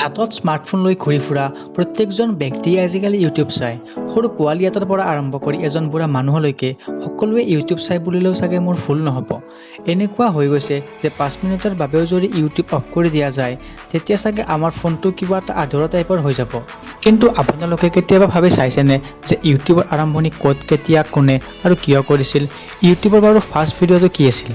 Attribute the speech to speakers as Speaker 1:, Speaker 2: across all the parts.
Speaker 1: হাতত স্মাৰ্টফোন লৈ ঘূৰি ফুৰা প্ৰত্যেকজন ব্যক্তিয়ে আজিকালি ইউটিউব চায়। সৰু পোৱালি এটাৰ পৰা আৰম্ভ কৰি এজন বুঢ়া মানুহলৈকে সকলোৱে ইউটিউব চাই বুলিলেও চাগে মোৰ ভুল নহ'ব। এনেকুৱা হৈ গৈছে যে 5 মিনিটৰ বাবেও যদি ইউটিউব অফ কৰি দিয়া যায় তেতিয়া চাগে আমাৰ ফোনটো কিবা এটা আধৰুৱা টাইপৰ হৈ যাব। কিন্তু আপোনালোকে কেতিয়াবা ভাবি চাইছেনে যে ইউটিউবৰ আৰম্ভণি ক'ত, কেতিয়া, কোনে আৰু কিয় কৰিছিল? ইউটিউবৰ বাৰু ফাৰ্ষ্ট ভিডিঅ'টো কি আছিল?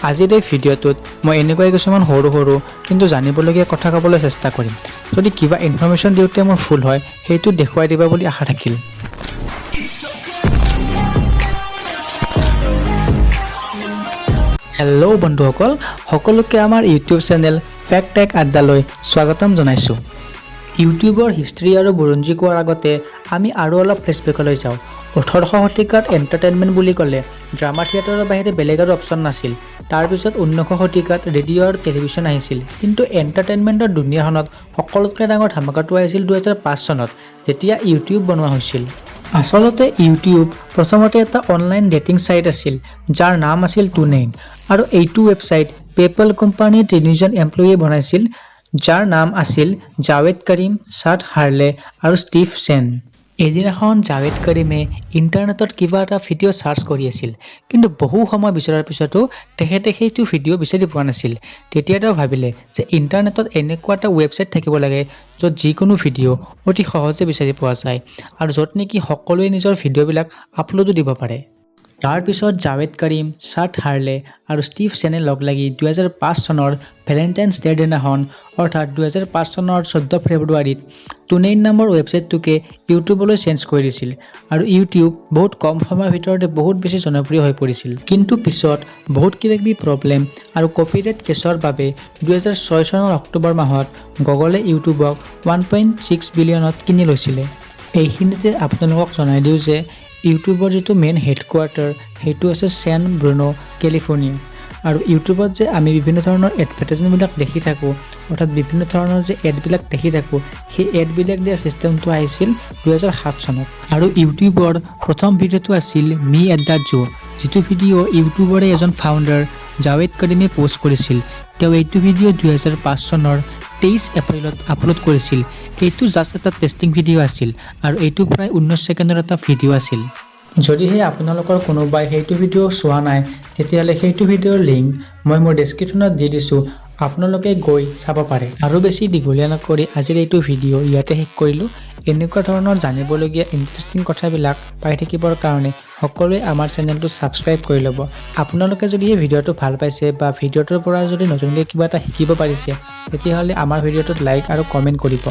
Speaker 1: আজিৰ এই ভিডিঅ'টোত মই এনেকুৱাই কিছুমান সৰু কিন্তু জানিবলগীয়া কথা ক'বলৈ চেষ্টা কৰিম। যদি কিবা ইনফৰমেশ্যন দিওঁতে মোৰ ভুল হয় সেইটো দেখুৱাই দিবা বুলি আশা থাকিল। হেল্ল' বন্ধুসকল, সকলোকে আমাৰ ইউটিউব চেনেল ফেক্ট টেক আড্ডালৈ স্বাগতম জনাইছোঁ। ইউটিউবৰ হিষ্ট্ৰী আৰু বুৰঞ্জী কোৱাৰ আগতে আমি আৰু অলপ ফ্লেশ্ববেকলৈ যাওঁ। 18শ শতিকাত এণ্টাৰটেইনমেণ্ট বুলি ক'লে ড্ৰামা থিয়েটাৰৰ বাহিৰে বেলেগ আৰু অপশ্যন নাছিল। তাৰপিছত 19শ শতিকাত ৰেডিঅ' আৰু টেলিভিছন আহিছিল। কিন্তু এণ্টাৰটেইনমেণ্টৰ দুনিয়াখনত সকলোতকৈ ডাঙৰ ধামাকাটো আহিছিল 2005 চনত, যেতিয়া ইউটিউব বনোৱা হৈছিল। আচলতে ইউটিউব প্ৰথমতে এটা অনলাইন ডেটিং ছাইট আছিল যাৰ নাম আছিল টুনেইন, আৰু এইটো ৱেবছাইট পেপল কোম্পানীৰ 3জন এমপ্লয়ীয়ে বনাইছিল যাৰ নাম আছিল জাৱেদ কৰিম, ছাদ হাৰ্লে আৰু ষ্টিভ চেন। এদিনাখন জাৱেদ কৰিমে ইণ্টাৰনেটত কিবা এটা ভিডিঅ' চাৰ্চ কৰি আছিল, কিন্তু বহু সময় বিচৰাৰ পিছতো তেখেতে সেইটো ভিডিঅ' বিচাৰি পোৱা নাছিল। তেতিয়া তেওঁ ভাবিলে যে ইণ্টাৰনেটত এনেকুৱা এটা ৱেবছাইট থাকিব লাগে য'ত যিকোনো ভিডিঅ' অতি সহজে বিচাৰি পোৱা যায় আৰু য'ত নেকি সকলোৱে নিজৰ ভিডিঅ'বিলাক আপলোডো দিব পাৰে। তাৰপিছত জাৱেদ কৰিম, ছাদ হাৰ্লে আৰু ষ্টিভ চেনে লগ লাগি 2005 চনৰ ভেলেণ্টাইন্স ডেৰ দিনাখন অৰ্থাৎ 2005 চনৰ 14 ফেব্ৰুৱাৰীত টুনেইন নামৰ ৱেবছাইটটোকে ইউটিউবলৈ চেঞ্জ কৰি দিছিল, আৰু ইউটিউব বহুত কম সময়ৰ ভিতৰতে বহুত বেছি জনপ্ৰিয় হৈ পৰিছিল। কিন্তু পিছত বহুত কিবাকিবি প্ৰব্লেম আৰু কপিৰাইট কেছৰ বাবে 2006 চনৰ অক্টোবৰ মাহত গুগলে ইউটিউবক 1.6 বিলিয়নত কিনি লৈছিলে। এইখিনিতে আপোনালোকক জনাই দিওঁ যে ইউটিউবৰ যিটো মেইন হেডকোৱাৰ্টাৰ সেইটো আছে ছেন ব্ৰুনো, কেলিফৰ্ণিয়া। আৰু ইউটিউবত যে আমি বিভিন্ন ধৰণৰ এডভাৰটাইজমেণ্টবিলাক দেখি থাকোঁ, অৰ্থাৎ বিভিন্ন ধৰণৰ যে এডবিলাক দেখি থাকোঁ, সেই এডবিলাক দিয়া ছিষ্টেমটো আহিছিল 2007 চনত। আৰু ইউটিউবৰ প্ৰথম ভিডিঅ'টো আছিল মি এট দ্য জু, যিটো ভিডিঅ' ইউটিউবৰে এজন ফাউণ্ডাৰ জাৱেদ কৰিমে পষ্ট কৰিছিল। তেওঁ এইটো ভিডিঅ' 2005 চনৰ 23 এপ্ৰিলত আপলোড কৰিছিল। এইটো জাষ্ট এটা টেষ্টিং ভিডিঅ' আছিল আৰু এইটো প্ৰায় 19 ছেকেণ্ডৰ এটা ভিডিঅ' আছিল। যদিহে আপোনালোকৰ কোনোবাই সেইটো ভিডিঅ' চোৱা নাই তেতিয়াহ'লে সেইটো ভিডিঅ'ৰ লিংক মই মোৰ ডেছক্ৰিপশ্যনত দি দিছোঁ, আপোনালোকে গৈ চাব পাৰে। আৰু বেছি দীঘলীয়া নকৰি আজিৰ এইটো ভিডিঅ' ইয়াতে শেষ কৰিলোঁ। এনেকুৱা ধৰণৰ জানিবলগীয়া ইণ্টাৰেষ্টিং কথাবিলাক পাই থাকিবৰ কাৰণে সকলোৱে আমাৰ চেনেলটো ছাবস্ক্ৰাইব কৰি ল'ব। আপোনালোকে যদি এই ভিডিঅ'টো ভাল পাইছে বা ভিডিঅ'টোৰ পৰা যদি নতুনকৈ কিবা এটা শিকিব পাৰিছে তেতিয়াহ'লে আমাৰ ভিডিঅ'টোত লাইক আৰু কমেণ্ট কৰিব।